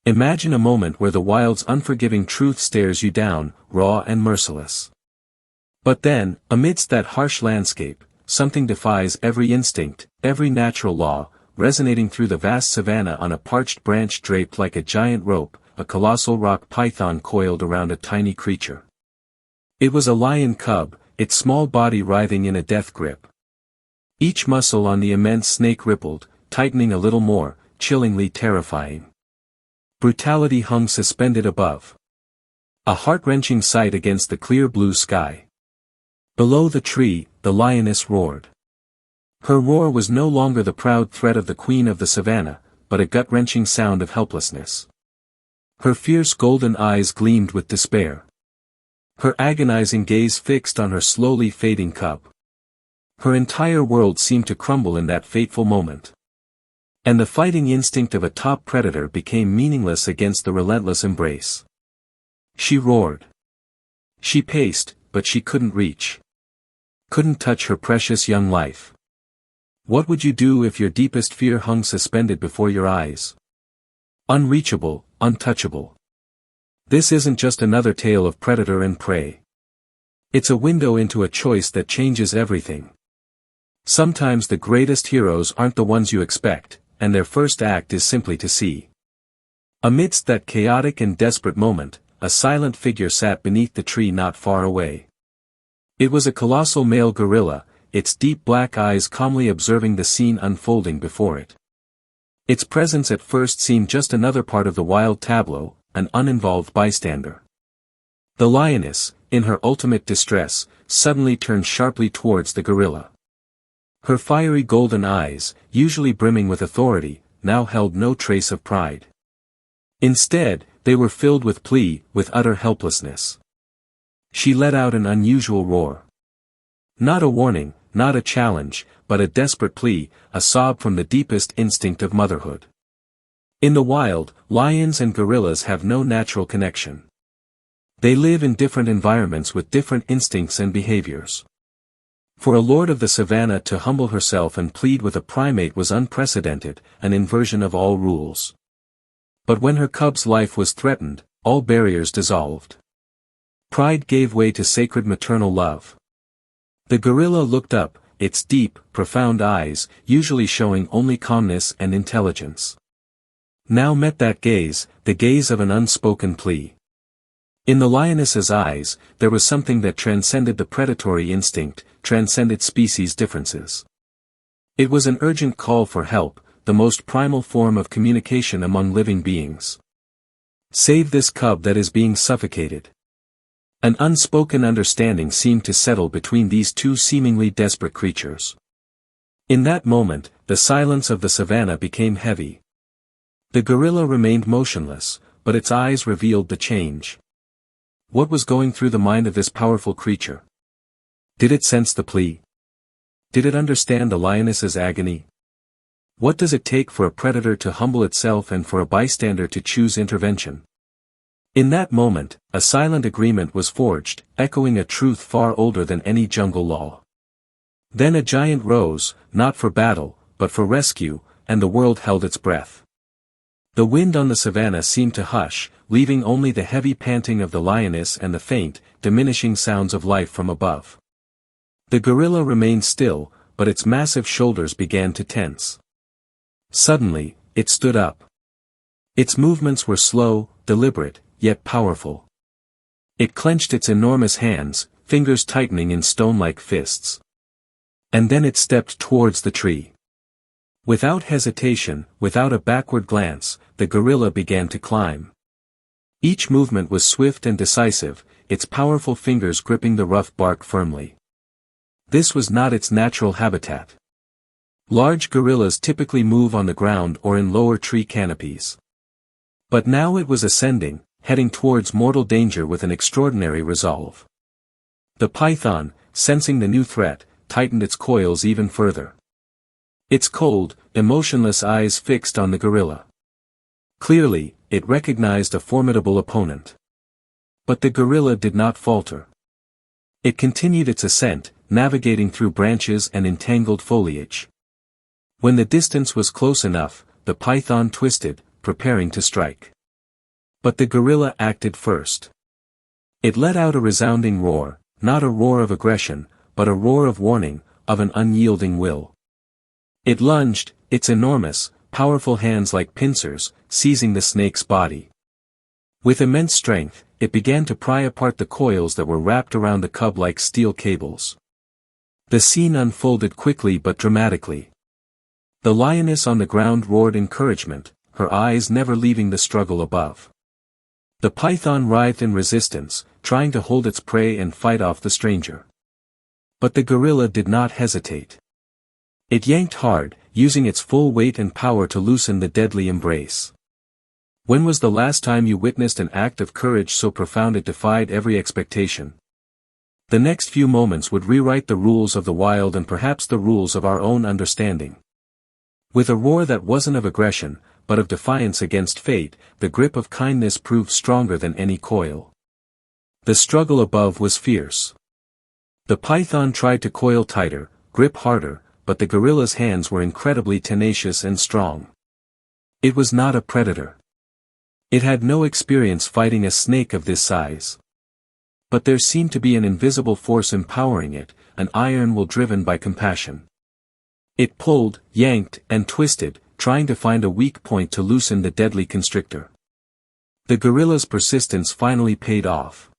Imagine a moment where the wild's unforgiving truth stares you down, raw and merciless. But then, amidst that harsh landscape, something defies every instinct, every natural law, resonating through the vast savanna on a parched branch draped like a giant rope, a colossal rock python coiled around a tiny creature. It was a lion cub, its small body writhing in a death grip. Each muscle on the immense snake rippled, tightening a little more, chillingly terrifying. Brutality hung suspended above. A heart-wrenching sight against the clear blue sky. Below the tree, the lioness roared. Her roar was no longer the proud threat of the queen of the savannah, but a gut-wrenching sound of helplessness. Her fierce golden eyes gleamed with despair. Her agonizing gaze fixed on her slowly fading cub. Her entire world seemed to crumble in that fateful moment. And the fighting instinct of a top predator became meaningless against the relentless embrace. She roared. She paced, but she couldn't reach. Couldn't touch her precious young life. What would you do if your deepest fear hung suspended before your eyes? Unreachable, untouchable. This isn't just another tale of predator and prey. It's a window into a choice that changes everything. Sometimes the greatest heroes aren't the ones you expect, and their first act is simply to see. Amidst that chaotic and desperate moment, a silent figure sat beneath the tree not far away. It was a colossal male gorilla, its deep black eyes calmly observing the scene unfolding before it. Its presence at first seemed just another part of the wild tableau, an uninvolved bystander. The lioness, in her ultimate distress, suddenly turned sharply towards the gorilla. Her fiery golden eyes, usually brimming with authority, now held no trace of pride. Instead, they were filled with plea, with utter helplessness. She let out an unusual roar. Not a warning, not a challenge, but a desperate plea, a sob from the deepest instinct of motherhood. In the wild, lions and gorillas have no natural connection. They live in different environments with different instincts and behaviors. For a lord of the savannah to humble herself and plead with a primate was unprecedented, an inversion of all rules. But when her cub's life was threatened, all barriers dissolved. Pride gave way to sacred maternal love. The gorilla looked up, its deep, profound eyes, usually showing only calmness and intelligence. Now met that gaze, the gaze of an unspoken plea. In the lioness's eyes, there was something that transcended the predatory instinct, transcended species differences. It was an urgent call for help, the most primal form of communication among living beings. Save this cub that is being suffocated. An unspoken understanding seemed to settle between these two seemingly desperate creatures. In that moment, the silence of the savannah became heavy. The gorilla remained motionless, but its eyes revealed the change. What was going through the mind of this powerful creature? Did it sense the plea? Did it understand the lioness's agony? What does it take for a predator to humble itself and for a bystander to choose intervention? In that moment, a silent agreement was forged, echoing a truth far older than any jungle law. Then a giant rose, not for battle, but for rescue, and the world held its breath. The wind on the savannah seemed to hush, leaving only the heavy panting of the lioness and the faint, diminishing sounds of life from above. The gorilla remained still, but its massive shoulders began to tense. Suddenly, it stood up. Its movements were slow, deliberate, yet powerful. It clenched its enormous hands, fingers tightening in stone-like fists. And then it stepped towards the tree. Without hesitation, without a backward glance, the gorilla began to climb. Each movement was swift and decisive, its powerful fingers gripping the rough bark firmly. This was not its natural habitat. Large gorillas typically move on the ground or in lower tree canopies. But now it was ascending, heading towards mortal danger with an extraordinary resolve. The python, sensing the new threat, tightened its coils even further. Its cold, emotionless eyes fixed on the gorilla. Clearly, it recognized a formidable opponent. But the gorilla did not falter. It continued its ascent, navigating through branches and entangled foliage. When the distance was close enough, the python twisted, preparing to strike. But the gorilla acted first. It let out a resounding roar, not a roar of aggression, but a roar of warning, of an unyielding will. It lunged, its enormous, powerful hands like pincers, seizing the snake's body. With immense strength, it began to pry apart the coils that were wrapped around the cub like steel cables. The scene unfolded quickly but dramatically. The lioness on the ground roared encouragement, her eyes never leaving the struggle above. The python writhed in resistance, trying to hold its prey and fight off the stranger. But the gorilla did not hesitate. It yanked hard, using its full weight and power to loosen the deadly embrace. When was the last time you witnessed an act of courage so profound it defied every expectation? The next few moments would rewrite the rules of the wild and perhaps the rules of our own understanding. With a roar that wasn't of aggression, but of defiance against fate, the grip of kindness proved stronger than any coil. The struggle above was fierce. The python tried to coil tighter, grip harder, but the gorilla's hands were incredibly tenacious and strong. It was not a predator. It had no experience fighting a snake of this size. But there seemed to be an invisible force empowering it, an iron will driven by compassion. It pulled, yanked, and twisted, trying to find a weak point to loosen the deadly constrictor. The gorilla's persistence finally paid off.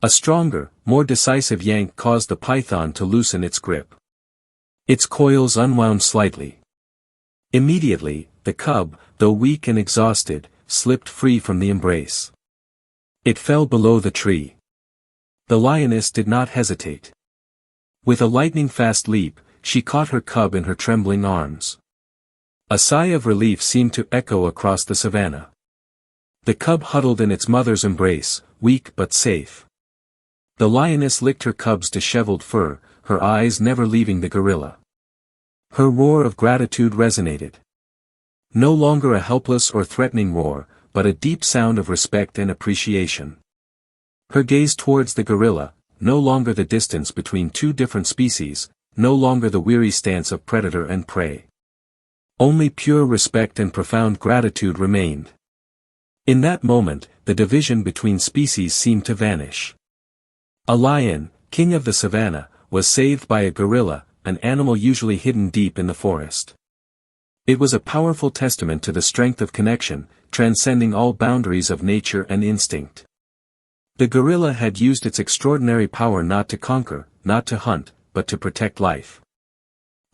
A stronger, more decisive yank caused the python to loosen its grip. Its coils unwound slightly. Immediately, the cub, though weak and exhausted, slipped free from the embrace. It fell below the tree. The lioness did not hesitate. With a lightning-fast leap, she caught her cub in her trembling arms. A sigh of relief seemed to echo across the savanna. The cub huddled in its mother's embrace, weak but safe. The lioness licked her cub's disheveled fur, her eyes never leaving the gorilla. Her roar of gratitude resonated. No longer a helpless or threatening roar, but a deep sound of respect and appreciation. Her gaze towards the gorilla, no longer the distance between two different species, no longer the weary stance of predator and prey. Only pure respect and profound gratitude remained. In that moment, the division between species seemed to vanish. A lion, king of the savanna, was saved by a gorilla, an animal usually hidden deep in the forest. It was a powerful testament to the strength of connection, transcending all boundaries of nature and instinct. The gorilla had used its extraordinary power not to conquer, not to hunt, but to protect life.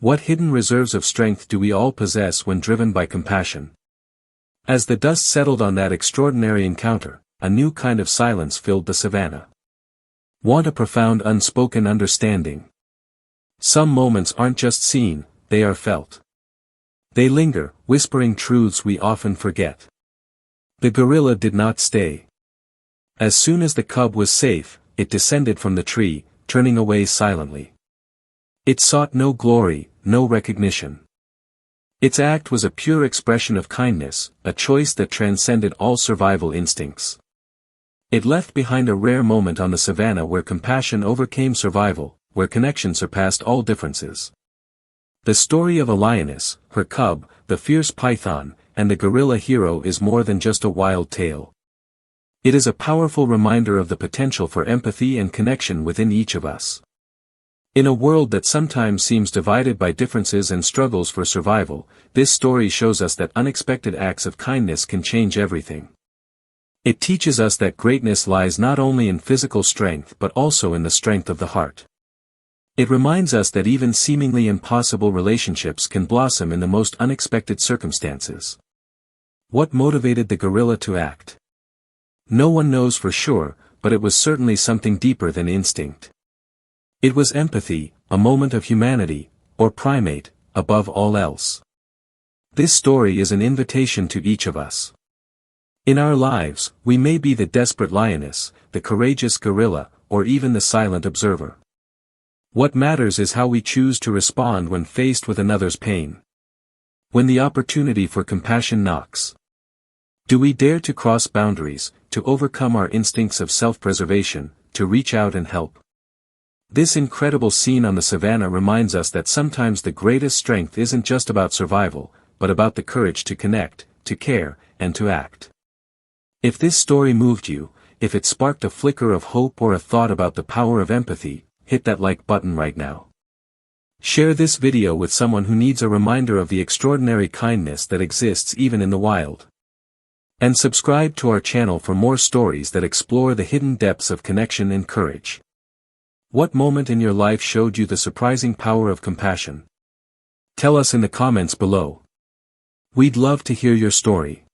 What hidden reserves of strength do we all possess when driven by compassion? As the dust settled on that extraordinary encounter, a new kind of silence filled the savanna. Want a profound unspoken understanding. Some moments aren't just seen, they are felt. They linger, whispering truths we often forget. The gorilla did not stay. As soon as the cub was safe, it descended from the tree, turning away silently. It sought no glory, no recognition. Its act was a pure expression of kindness, a choice that transcended all survival instincts. It left behind a rare moment on the savanna where compassion overcame survival, where connection surpassed all differences. The story of a lioness, her cub, the fierce python, and the gorilla hero is more than just a wild tale. It is a powerful reminder of the potential for empathy and connection within each of us. In a world that sometimes seems divided by differences and struggles for survival, this story shows us that unexpected acts of kindness can change everything. It teaches us that greatness lies not only in physical strength but also in the strength of the heart. It reminds us that even seemingly impossible relationships can blossom in the most unexpected circumstances. What motivated the gorilla to act? No one knows for sure, but it was certainly something deeper than instinct. It was empathy, a moment of humanity, or primate, above all else. This story is an invitation to each of us. In our lives, we may be the desperate lioness, the courageous gorilla, or even the silent observer. What matters is how we choose to respond when faced with another's pain. When the opportunity for compassion knocks. Do we dare to cross boundaries, to overcome our instincts of self-preservation, to reach out and help? This incredible scene on the savanna reminds us that sometimes the greatest strength isn't just about survival, but about the courage to connect, to care, and to act. If this story moved you, if it sparked a flicker of hope or a thought about the power of empathy, hit that like button right now. Share this video with someone who needs a reminder of the extraordinary kindness that exists even in the wild. And subscribe to our channel for more stories that explore the hidden depths of connection and courage. What moment in your life showed you the surprising power of compassion? Tell us in the comments below. We'd love to hear your story.